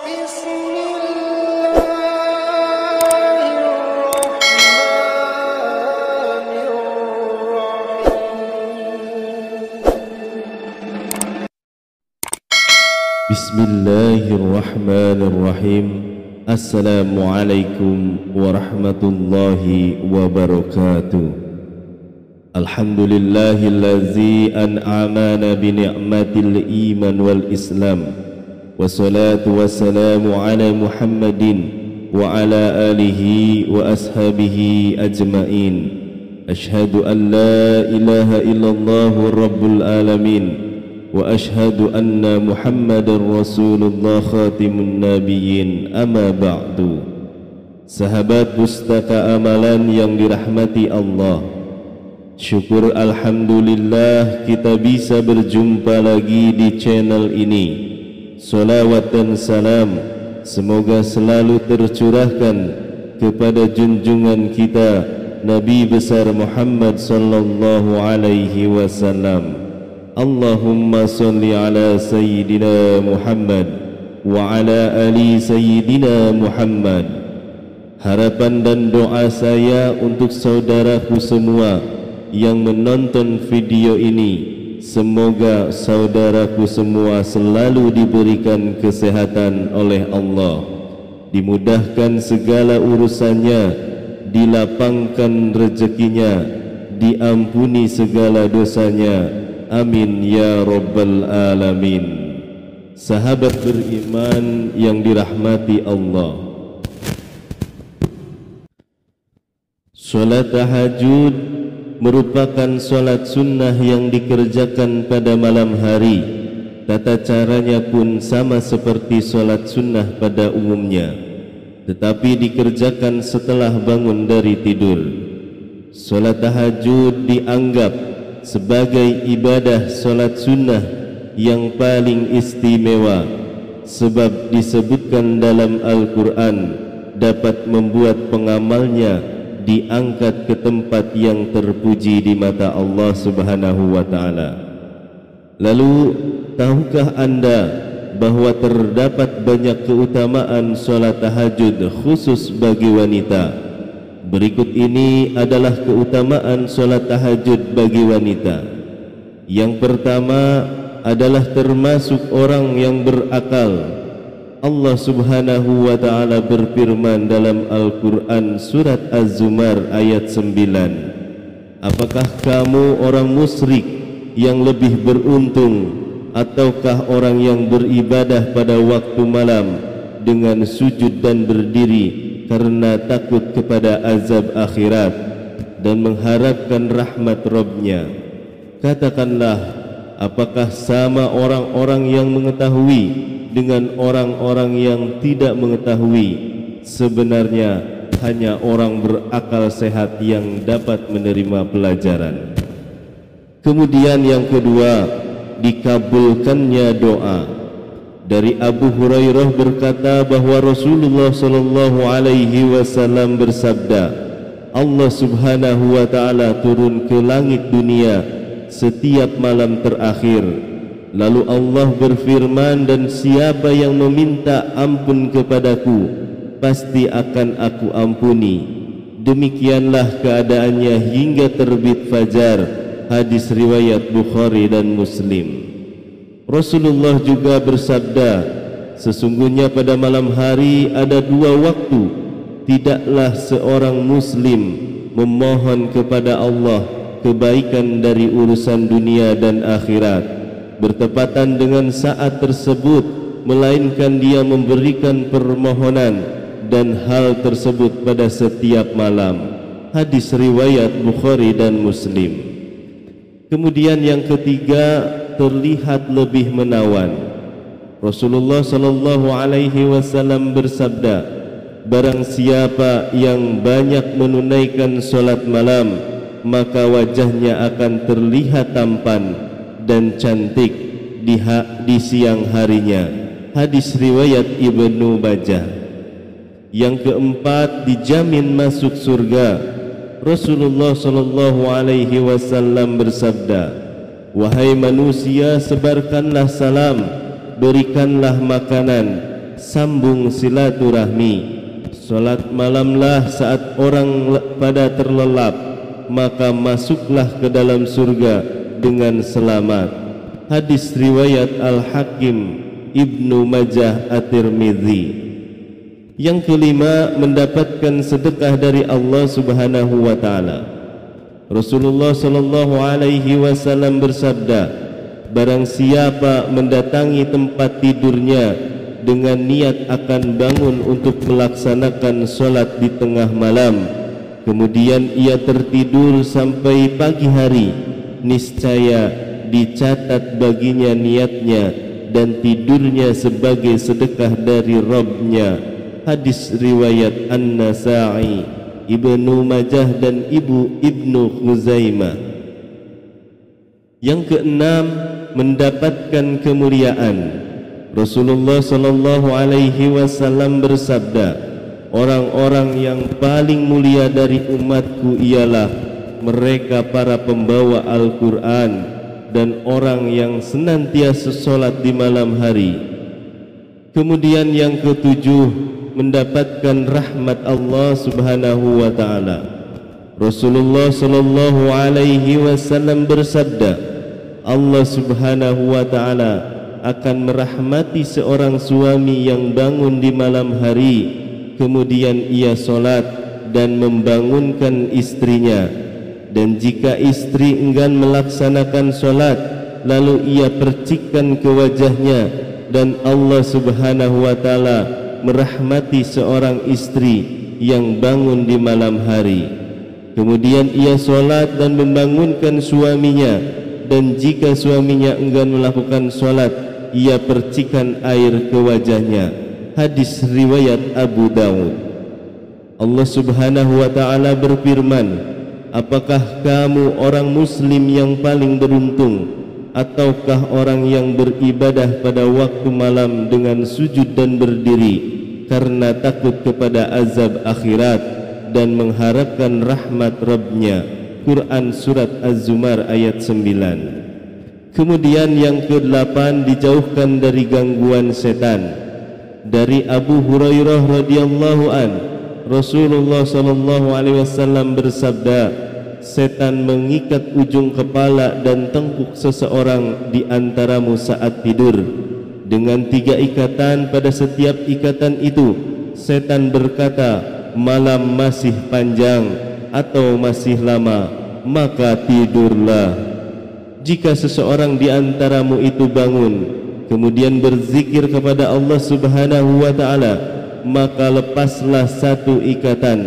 بسم الله الرحمن الرحيم بسم الله الرحمن الرحيم السلام عليكم ورحمة الله وبركاته الحمد لله الذي أنعمنا بنعمة الإيمان والإسلام والصلاة والسلام على محمد وعلى آله وأصحابه أجمعين أشهد أن لا إله إلا الله رب العالمين وأشهد أن محمد رسول الله خاتم النبيين أما بعد. Sahabat Pustaka Amalan yang dirahmati Allah, syukur alhamdulillah kita bisa berjumpa lagi di channel ini. Salawat dan salam semoga selalu tercurahkan kepada junjungan kita Nabi besar Muhammad sallallahu alaihi wasallam. Allahumma salli ala Sayyidina Muhammad wa ala ali Sayyidina Muhammad. Harapan dan doa saya untuk saudaraku semua yang menonton video ini, semoga saudaraku semua selalu diberikan kesehatan oleh Allah, dimudahkan segala urusannya, dilapangkan rezekinya, diampuni segala dosanya. Amin ya rabbal alamin. Sahabat beriman yang dirahmati Allah, salat tahajud merupakan salat sunnah yang dikerjakan pada malam hari. Tata caranya pun sama seperti salat sunnah pada umumnya, tetapi dikerjakan setelah bangun dari tidur. Salat tahajud dianggap sebagai ibadah salat sunnah yang paling istimewa, sebab disebutkan dalam Al-Quran dapat membuat pengamalnya diangkat ke tempat yang terpuji di mata Allah Subhanahu wa ta'ala. Lalu tahukah anda bahawa terdapat banyak keutamaan salat tahajud khusus bagi wanita? Berikut ini adalah keutamaan salat tahajud bagi wanita. Yang pertama adalah termasuk orang yang berakal. Allah Subhanahu wa ta'ala berfirman dalam Al-Quran surat Az-Zumar ayat 9, apakah kamu orang musyrik yang lebih beruntung, ataukah orang yang beribadah pada waktu malam dengan sujud dan berdiri karena takut kepada azab akhirat dan mengharapkan rahmat Rabb-Nya? Katakanlah, apakah sama orang-orang yang mengetahui dengan orang-orang yang tidak mengetahui? Sebenarnya hanya orang berakal sehat yang dapat menerima pelajaran. Kemudian yang kedua, dikabulkannya doa. Dari Abu Hurairah berkata bahwa Rasulullah sallallahu alaihi wasallam bersabda, Allah Subhanahu wa ta'ala turun ke langit dunia setiap malam terakhir. Lalu Allah berfirman, dan siapa yang meminta ampun kepadaku, pasti akan aku ampuni. Demikianlah keadaannya hingga terbit fajar. Hadis riwayat Bukhari dan Muslim. Rasulullah juga bersabda, sesungguhnya pada malam hari ada dua waktu, tidaklah seorang muslim memohon kepada Allah kebaikan dari urusan dunia dan akhirat bertepatan dengan saat tersebut, melainkan dia memberikan permohonan dan hal tersebut pada setiap malam. Hadis riwayat Bukhari dan Muslim. Kemudian yang ketiga, terlihat lebih menawan. Rasulullah sallallahu alaihi wasallam bersabda, barang siapa yang banyak menunaikan salat malam, maka wajahnya akan terlihat tampan dan cantik di siang harinya. Hadis riwayat Ibnu Majah. Yang keempat, dijamin masuk surga. Rasulullah sallallahu alaihi wasallam bersabda, wahai manusia, sebarkanlah salam, berikanlah makanan, sambung silaturahmi. Solat malamlah saat orang pada terlelap, maka masuklah ke dalam surga dengan selamat. Hadis riwayat Al-Hakim, Ibnu Majah, At-Tirmidzi. Yang kelima, mendapatkan sedekah dari Allah Subhanahu wa taala. Rasulullah sallallahu alaihi wasallam bersabda, barang siapa mendatangi tempat tidurnya dengan niat akan bangun untuk melaksanakan solat di tengah malam, kemudian ia tertidur sampai pagi hari, niscaya dicatat baginya niatnya dan tidurnya sebagai sedekah dari Rabbnya. Hadis riwayat An-Nasa'i, Ibnu Majah dan Ibnu Khuzaimah. Yang keenam, mendapatkan kemuliaan. Rasulullah sallallahu alaihi wasallam bersabda, orang-orang yang paling mulia dari umatku ialah mereka para pembawa Al-Quran dan orang yang senantiasa solat di malam hari. Kemudian yang ketujuh, mendapatkan rahmat Allah Subhanahu wa taala. Rasulullah sallallahu alaihi wasallam bersabda, Allah Subhanahu wa taala akan merahmati seorang suami yang bangun di malam hari, kemudian ia solat dan membangunkan istrinya. Dan jika istri enggan melaksanakan solat, lalu ia percikkan ke wajahnya, dan Allah Subhanahu wa taala merahmati seorang istri yang bangun di malam hari. Kemudian ia solat dan membangunkan suaminya, dan jika suaminya enggan melakukan solat, ia percikan air ke wajahnya. Hadis riwayat Abu Dawud. Allah Subhanahu wa taala berfirman, apakah kamu orang muslim yang paling beruntung, ataukah orang yang beribadah pada waktu malam dengan sujud dan berdiri karena takut kepada azab akhirat dan mengharapkan rahmat Rabbnya? Quran Surat Az-Zumar ayat 9. Kemudian yang ke-8, dijauhkan dari gangguan setan. Dari Abu Hurairah radhiyallahu an, Rasulullah sallallahu alaihi wasallam bersabda, setan mengikat ujung kepala dan tengkuk seseorang di antaramu saat tidur dengan 3 ikatan. Pada setiap ikatan itu setan berkata, malam masih panjang atau masih lama, maka tidurlah. Jika seseorang di antaramu itu bangun kemudian berzikir kepada Allah Subhanahu wa taala, maka lepaslah 1 ikatan.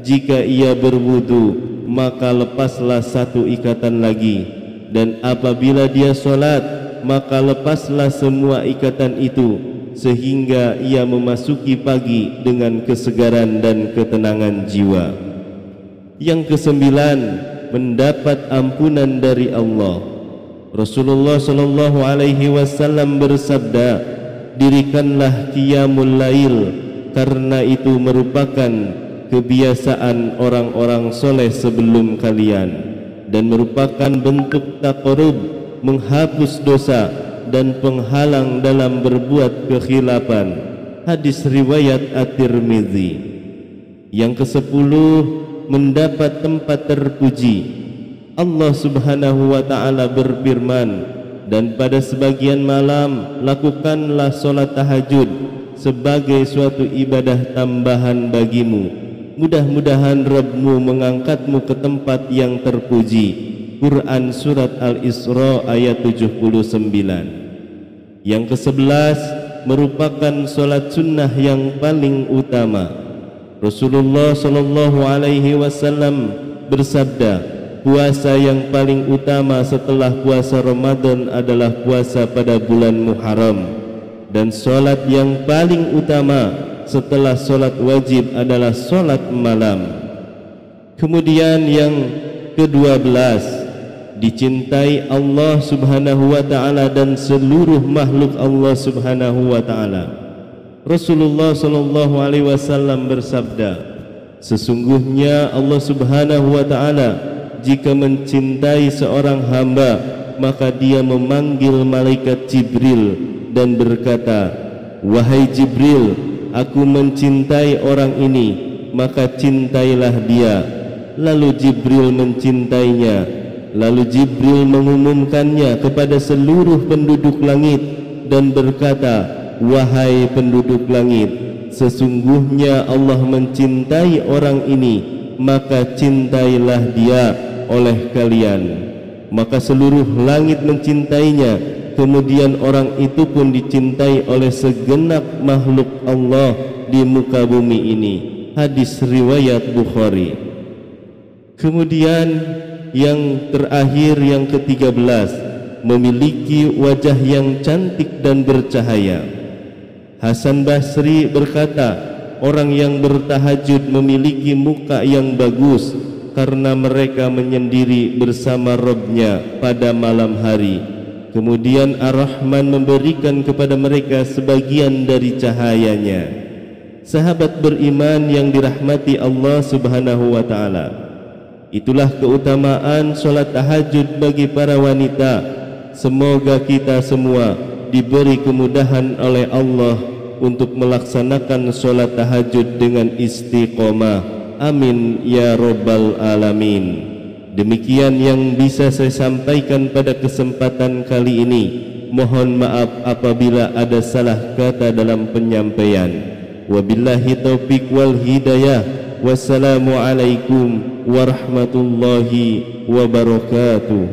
Jika ia berwudu, maka lepaslah 1 ikatan lagi. Dan apabila dia solat, maka lepaslah semua ikatan itu, sehingga ia memasuki pagi dengan kesegaran dan ketenangan jiwa. Yang ke-9, mendapat ampunan dari Allah. Rasulullah sallallahu alaihi wasallam bersabda, dirikanlah qiyamul lail, karena itu merupakan kebiasaan orang-orang soleh sebelum kalian, dan merupakan bentuk taqarrub, menghapus dosa dan penghalang dalam berbuat kekhilafan. Hadis riwayat At-Tirmidzi. Yang ke-10, mendapat tempat terpuji. Allah Subhanahu wa taala berfirman, dan pada sebagian malam lakukanlah solat tahajud sebagai suatu ibadah tambahan bagimu. Mudah-mudahan Rabbmu mengangkatmu ke tempat yang terpuji. Quran Surat Al-Isra ayat 79. Yang ke-11, merupakan solat sunnah yang paling utama. Rasulullah sallallahu alaihi wasallam bersabda, puasa yang paling utama setelah puasa Ramadan adalah puasa pada bulan Muharram, dan solat yang paling utama setelah solat wajib adalah solat malam. Kemudian yang ke-12, dicintai Allah Subhanahu wa taala dan seluruh makhluk Allah Subhanahu wa taala. Rasulullah sallallahu alaihi wasallam bersabda, sesungguhnya Allah Subhanahu wa taala jika mencintai seorang hamba, maka dia memanggil malaikat Jibril dan berkata, Wahai Jibril, aku mencintai orang ini, maka cintailah dia. Lalu Jibril mencintainya. Lalu Jibril mengumumkannya kepada seluruh penduduk langit dan berkata, wahai penduduk langit, sesungguhnya Allah mencintai orang ini, maka cintailah dia oleh kalian. Maka seluruh langit mencintainya, kemudian orang itu pun dicintai oleh segenap makhluk Allah di muka bumi ini. Hadis riwayat Bukhari. Kemudian yang terakhir, yang ke-13, memiliki wajah yang cantik dan bercahaya. Hasan Basri berkata, orang yang bertahajud memiliki muka yang bagus karena mereka menyendiri bersama Rabb-Nya pada malam hari. Kemudian Ar-Rahman memberikan kepada mereka sebagian dari cahayanya. Sahabat beriman yang dirahmati Allah Subhanahu wa ta'ala, itulah keutamaan solat tahajud bagi para wanita. Semoga kita semua diberi kemudahan oleh Allah untuk melaksanakan solat tahajud dengan istiqomah. Amin ya rabbal alamin. Demikian yang bisa saya sampaikan pada kesempatan kali ini. Mohon maaf apabila ada salah kata dalam penyampaian. Wabillahi taufiq wal hidayah. Wassalamualaikum warahmatullahi wabarakatuh.